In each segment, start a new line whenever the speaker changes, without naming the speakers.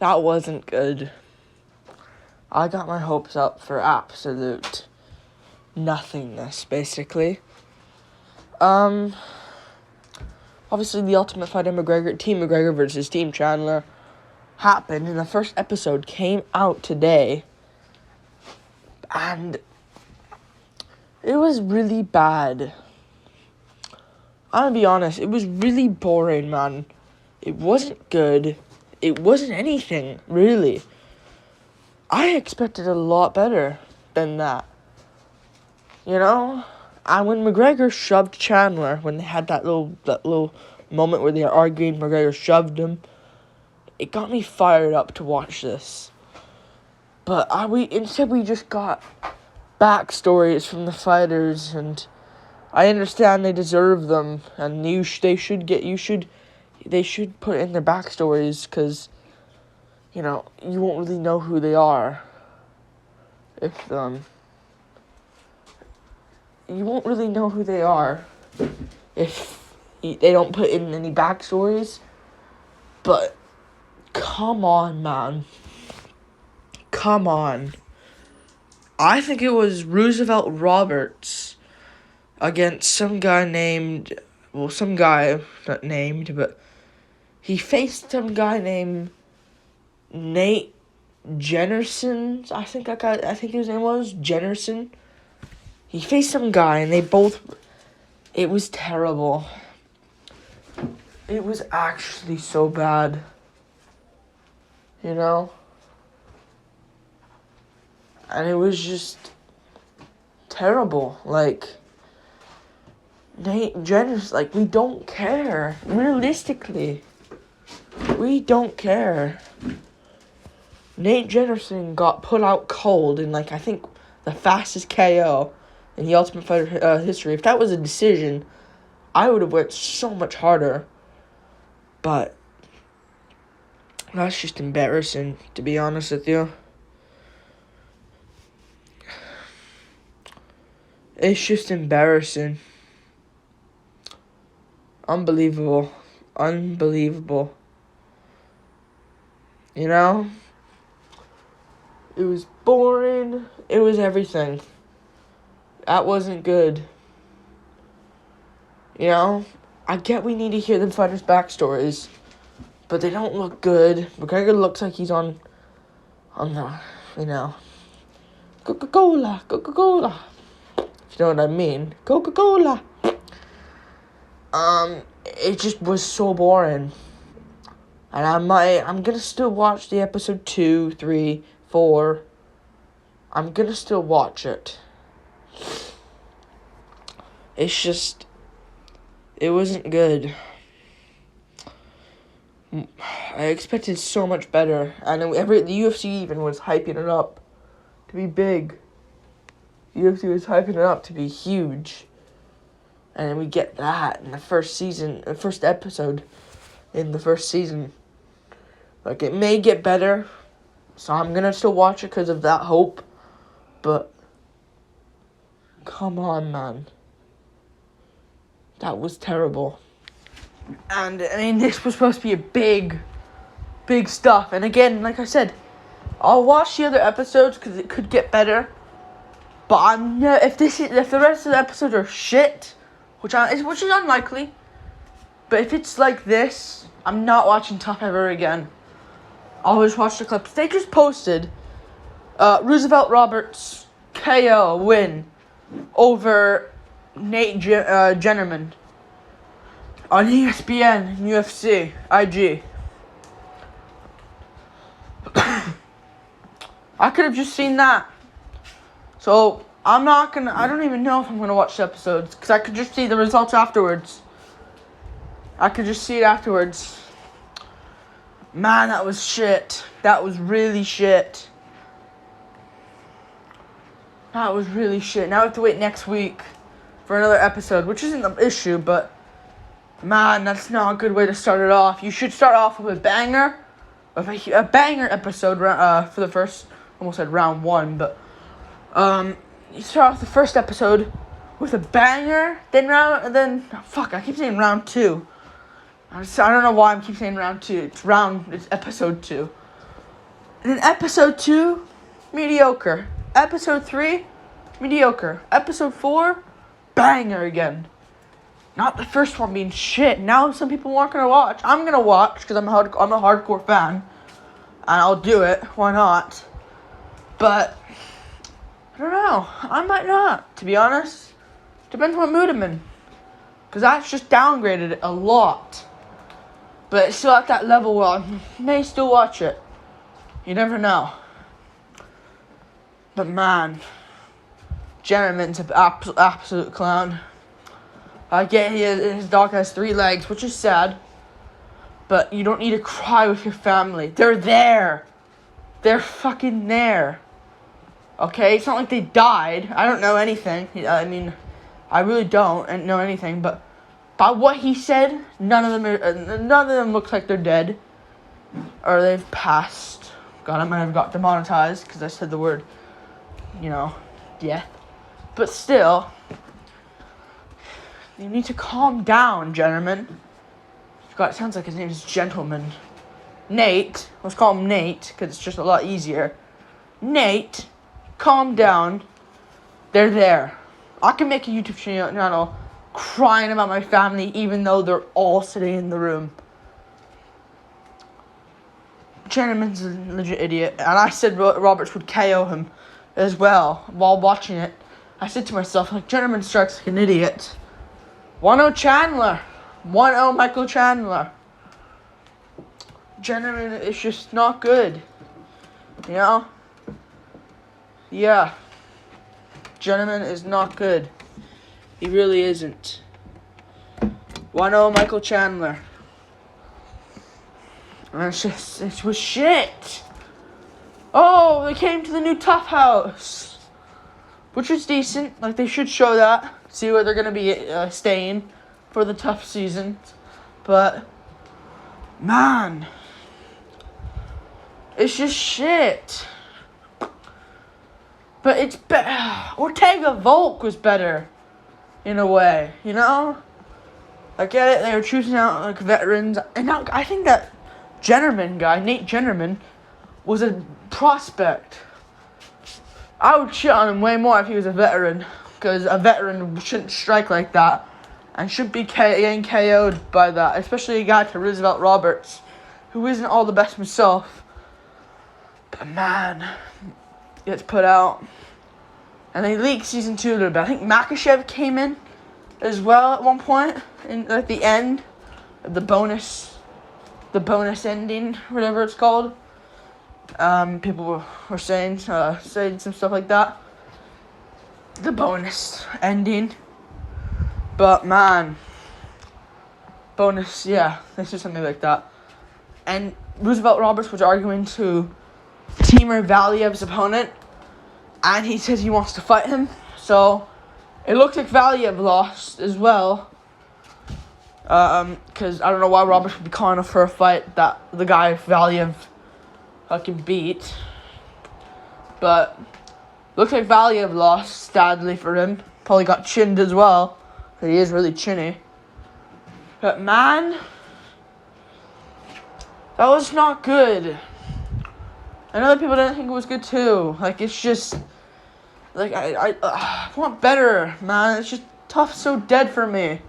That wasn't good. I got my hopes up for absolute nothingness, basically. Obviously the Ultimate Fighter Team McGregor versus Team Chandler happened, and the first episode came out today. And it was really bad. I'm gonna be honest, it was really boring, man. It wasn't good. It wasn't anything, really. I expected a lot better than that. You know? And when McGregor shoved Chandler, when they had that little moment where they were arguing, McGregor shoved him, it got me fired up to watch this. But instead we just got backstories from the fighters, and I understand they deserve them, and they should put in their backstories, because, you know, you won't really know who they are if you won't really know who they are if they don't put in any backstories. But come on, man. Come on. I think it was Roosevelt Roberts against some guy not named, but he faced some guy named Nate Jennerman. I think his name was Jennerman. He faced some guy, and it was terrible. It was actually so bad. You know? And it was just terrible. Like, Nate Jennerman, like, we don't care. Realistically. We don't care. Nate Jennerman got put out cold in, like, I think the fastest KO in the Ultimate Fighter history. If that was a decision, I would have went so much harder. But that's just embarrassing, to be honest with you. It's just embarrassing. Unbelievable. You know? It was boring. It was everything. That wasn't good. You know? I get we need to hear the fighters' backstories, but they don't look good. McGregor looks like he's on the, you know, Coca-Cola. If you know what I mean. Coca-Cola. It just was so boring. And I'm gonna still watch the episode 2, 3, 4. I'm gonna still watch it. It's just, it wasn't good. I expected so much better. And the UFC even was hyping it up to be big. The UFC was hyping it up to be huge. And we get that in the first episode in the first season. Like, it may get better, so I'm gonna still watch it because of that hope. But, come on, man. That was terrible. And, I mean, this was supposed to be a big stuff. And again, like I said, I'll watch the other episodes because it could get better. But if the rest of the episodes are shit, which is unlikely, but if it's like this, I'm not watching TUF ever again. I'll just watch the clips. They just posted Roosevelt Roberts KO win over Nate Jennerman on ESPN, UFC, IG. I could have just seen that. So, I don't even know if I'm gonna watch the episodes, because I could just see the results afterwards. I could just see it afterwards. Man, that was shit. That was really shit. Now I have to wait next week for another episode, which isn't the issue, but man, that's not a good way to start it off. You should start off with a banger, a banger episode for the first, almost said round one, but you start off the first episode with a banger, then I keep saying round two. I don't know why I keep saying round two. It's episode 2. And then episode 2, mediocre. Episode 3, mediocre. Episode 4, banger again. Not the first one being shit. Now some people aren't gonna watch. I'm gonna watch because I'm a hardcore fan, and I'll do it. Why not? But I don't know. I might not, to be honest. Depends what mood I'm in. Because that's just downgraded it a lot. But it's still at that level where I may still watch it. You never know. But man, Jennerman's an absolute clown. I get his dog has 3 legs, which is sad. But you don't need to cry with your family. They're there. They're fucking there. Okay? It's not like they died. I don't know anything. I mean, I really don't know anything. But by what he said, none of them looks like they're dead. Or they've passed. God, I might have got demonetized because I said the word, death. But still, you need to calm down, Jennerman. God, it sounds like his name is Gentleman. Nate, let's call him Nate because it's just a lot easier. Nate, calm down. They're there. I can make a YouTube channel crying about my family even though they're all sitting in the room. Jennerman's a legit idiot, and I said Roberts would KO him as well while watching it. I said to myself, Jennerman strikes like an idiot. 1-0 Chandler. 1-0 Michael Chandler. Jennerman is just not good. Yeah. Jennerman is not good. He really isn't. 1-0 Michael Chandler. And it was shit. Oh, they came to the new TUF house, which was decent. They should show that. See where they're gonna be staying for the TUF season. But man, it's just shit. But it's better. Ortega Volk was better, in a way. I get it. They were choosing out veterans, and now I think that Jennerman guy, Nate Jennerman, was a prospect. I would shit on him way more if he was a veteran, because a veteran shouldn't strike like that and shouldn't be getting KO'd by that, especially a guy to Roosevelt Roberts, who isn't all the best himself. But man, gets put out. And they leaked season 2 a little bit. I think Makachev came in as well at one point, at the end of the bonus ending, whatever it's called. People were saying some stuff like that. The bonus ending. But man, bonus, they said something like that. And Roosevelt Roberts was arguing to Timur Valiev's opponent, and he says he wants to fight him. So it looks like Valiev lost as well. Because I don't know why Roberts would be calling for a fight that the guy Valiev fucking beat. But looks like Valiev lost, sadly for him. Probably got chinned as well. He is really chinny. But man, that was not good. And other people didn't think it was good too. It's just, I want better, man. It's just TUF so dead for me.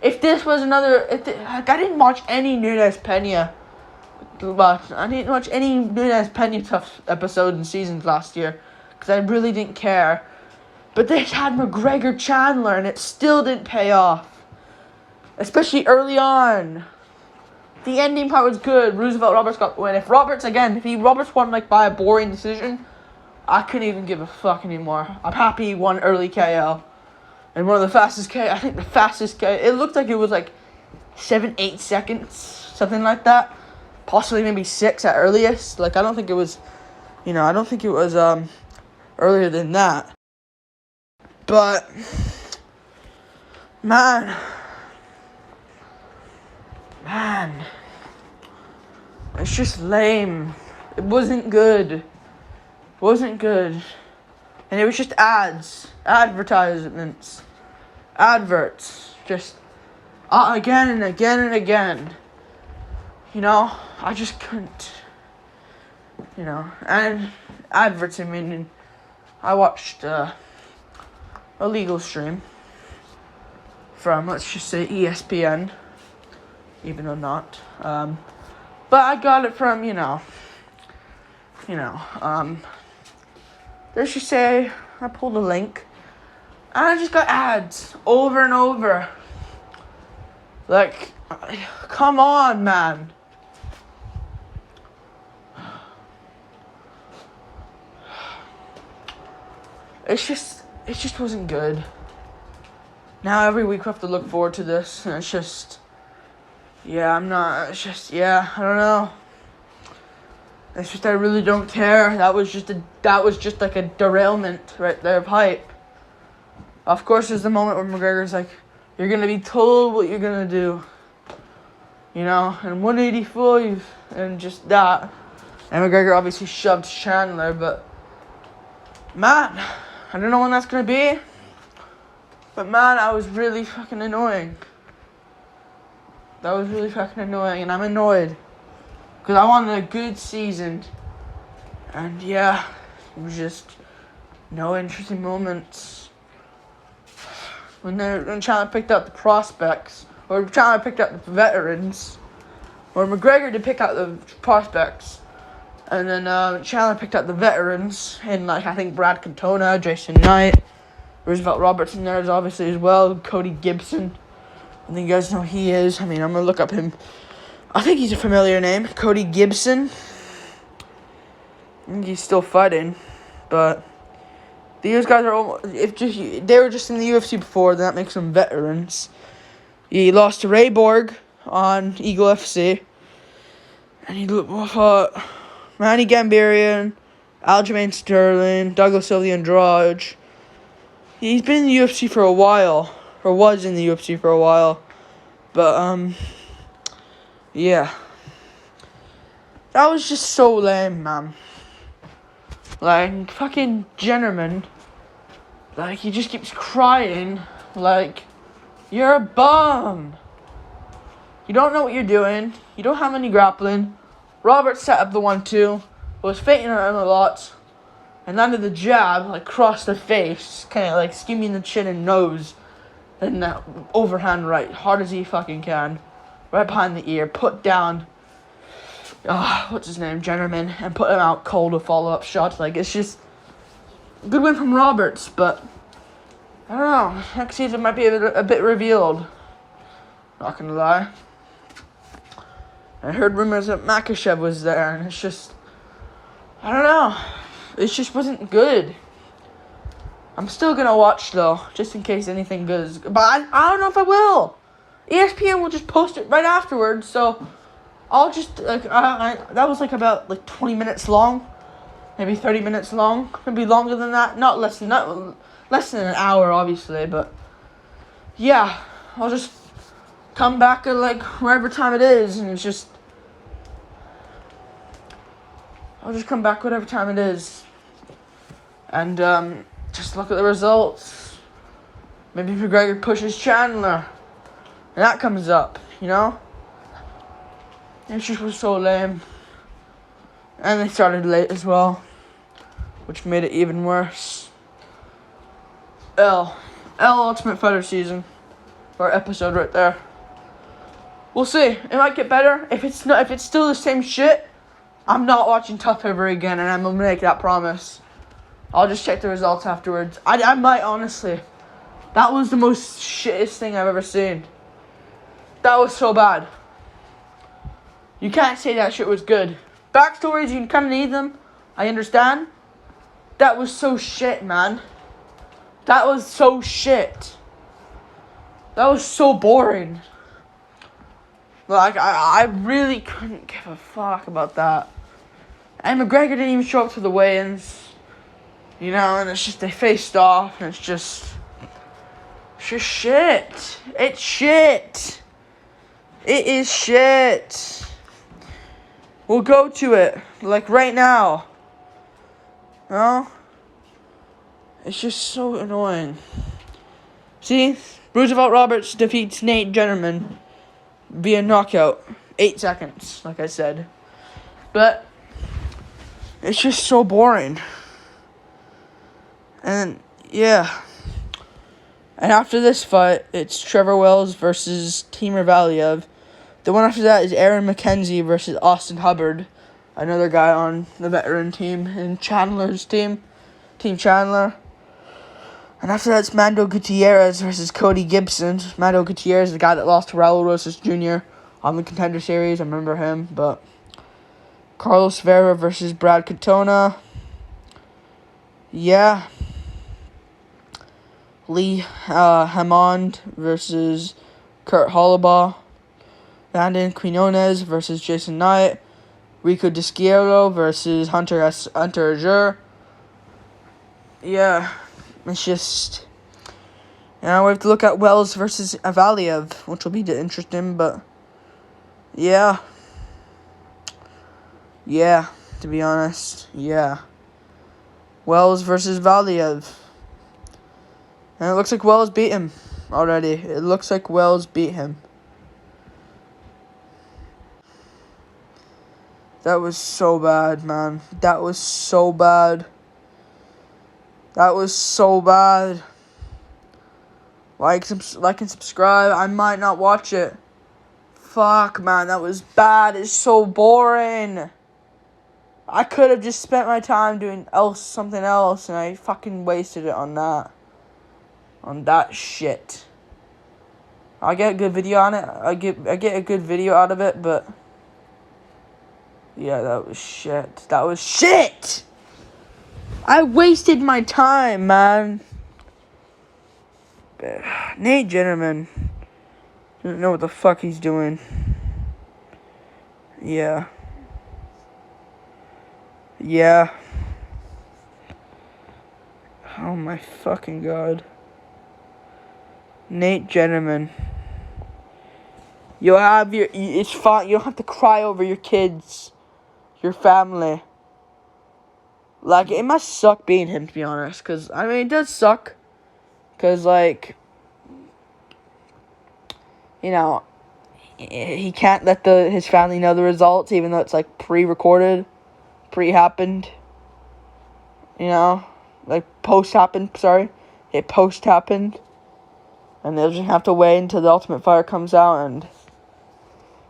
If this was I didn't watch any Nunez Pena. But I didn't watch any Nunez Pena TUF episodes and seasons last year because I really didn't care. But they had McGregor Chandler and it still didn't pay off. Especially early on. The ending part was good. Roosevelt Roberts got the win. If Roberts won by a boring decision, I couldn't even give a fuck anymore. I'm happy he won early KO. And one of the fastest KO, I think the fastest KO, it looked like it was 7-8 seconds, something like that. Possibly maybe 6 at earliest. I don't think it was, earlier than that. But, man, it's just lame. It wasn't good. And it was just advertisements, adverts, just again and again and again. I just couldn't. and adverts. I mean, I watched a legal stream from, let's just say, ESPN, even though not. But I got it from, let's just say I pulled a link, and I just got ads over and over. Like, come on, man. It just wasn't good. Now every week we have to look forward to this, and it's just, I don't know. It's just, I really don't care. That was just like a derailment right there of hype. Of course, there's the moment where McGregor's like, you're gonna be told what you're gonna do. And 185, and just that. And McGregor obviously shoved Chandler, but man, I don't know when that's gonna be. But man, I was really fucking annoying. That was really fucking annoying, and I'm annoyed. Because I wanted a good season. And it was just no interesting moments. When Chandler picked out the prospects, or Chandler picked out the veterans, or McGregor did pick out the prospects, and then Chandler picked out the veterans, and I think Brad Cantona, Jason Knight, Roosevelt Robertson there's obviously as well, Cody Gibson. I think you guys know who he is. I mean, I'm gonna look up him. I think he's a familiar name, Cody Gibson. I think he's still fighting, but these guys are they were just in the UFC before, then that makes them veterans. He lost to Ray Borg on Eagle FC, and he fought Manny Gambarian, Aljamain Sterling, Douglas Silva Andrade. He's been in the UFC for a while, or was in the UFC for a while, but that was just so lame, man. Like, fucking Jennerman, like, he just keeps crying, like, you're a bum. You don't know what you're doing. You don't have any grappling. Robert set up the 1-2, was feinting around a lot, and landed the jab, like, across the face, kind of, like, skimming the chin and nose, and that overhand right, hard as he fucking can, right behind the ear, put down, what's his name, Jennerman, and put him out cold with follow-up shots. Like, it's just a good win from Roberts, but I don't know. Next season might be a bit revealed. Not gonna lie. I heard rumors that Makhachev was there, and it's just, I don't know. It just wasn't good. I'm still gonna watch though, just in case anything good is. But I don't know if I will. ESPN will just post it right afterwards, so I'll just that was about 20 minutes long, maybe 30 minutes long, maybe longer than that. Not less than an hour, obviously, but yeah, I'll just come back at wherever time it is, and it's just I'll just come back whatever time it is, and just look at the results. Maybe McGregor pushes Chandler, and that comes up, It just was so lame. And they started late as well, which made it even worse. L Ultimate Fighter season, or episode right there. We'll see. It might get better. If it's still the same shit, I'm not watching TUF ever again, and I'm gonna make that promise. I'll just check the results afterwards. I might, honestly. That was the most shittest thing I've ever seen. That was so bad. You can't say that shit was good. Backstories, you kind of need them. I understand. That was so shit, man. That was so shit. That was so boring. Like, I really couldn't give a fuck about that. And McGregor didn't even show up to the weigh-ins. And it's just, they faced off, and it's just shit. It's shit. It is shit. We'll go to it, right now. It's just so annoying. See? Roosevelt Roberts defeats Nate Jennerman via knockout. 8 seconds, like I said. But It's just so boring. And, yeah. And after this fight, it's Trevor Wells versus Timur Valiev. The one after that is Aaron McKenzie versus Austin Hubbard, another guy on the veteran team in Chandler's team, Team Chandler. And after that, it's Mando Gutierrez versus Cody Gibson. Mando Gutierrez is the guy that lost to Raul Rosas Jr. on the Contender Series. I remember him, but Carlos Vera versus Brad Katona. Yeah. Lee Hammond versus Kurt Hollabaugh. Landon Quinones versus Jason Knight. Rico Disquiero versus Hunter Azure. Yeah. It's just... Now we have to look at Wells versus Valiev, which will be interesting, but... Yeah. Yeah, to be honest. Yeah. Wells versus Valiev. And it looks like Wells beat him already. It looks like Wells beat him. That was so bad, man. That was so bad. That was so bad. Like and subscribe. I might not watch it. Fuck, man. That was bad. It's so boring. I could have just spent my time doing something else, and I fucking wasted it on that. On that shit. I get a good video on it. I get a good video out of it, but yeah, that was shit. That was shit. I wasted my time, man. Nate Jennerman doesn't know what the fuck he's doing. Yeah. Yeah. Oh my fucking god. Nate Jennerman. It's fine. You don't have to cry over your kids. Your family. Like, it must suck being him, to be honest. Because, I mean, it does suck. Because, like, you know, he can't let his family know the results, even though it's, like, pre-recorded. Pre-happened. You know? Like, post-happened, sorry. It post-happened. And they'll just have to wait until the Ultimate Fighter comes out, and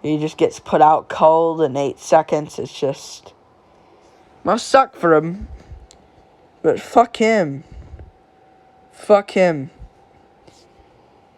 he just gets put out cold in 8 seconds. It's just... must suck for him. But fuck him. Fuck him.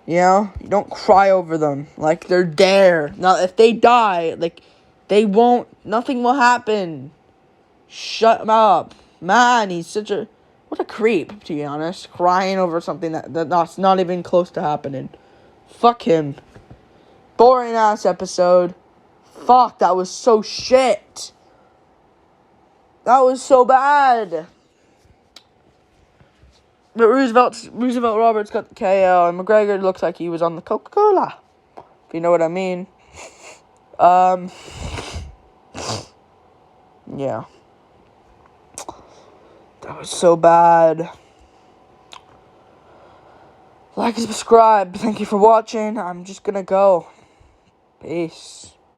You know? You don't cry over them. Like, they're there. Now, if they die, like, they won't... nothing will happen. Shut him up. Man, he's such a... what a creep, to be honest. Crying over something that's not even close to happening. Fuck him. Boring ass episode. Fuck, that was so shit. That was so bad. But Roosevelt Roberts got the KO, and McGregor looks like he was on the Coca-Cola. If you know what I mean. Yeah. That was so bad. Like and subscribe. Thank you for watching. I'm just gonna go. Peace.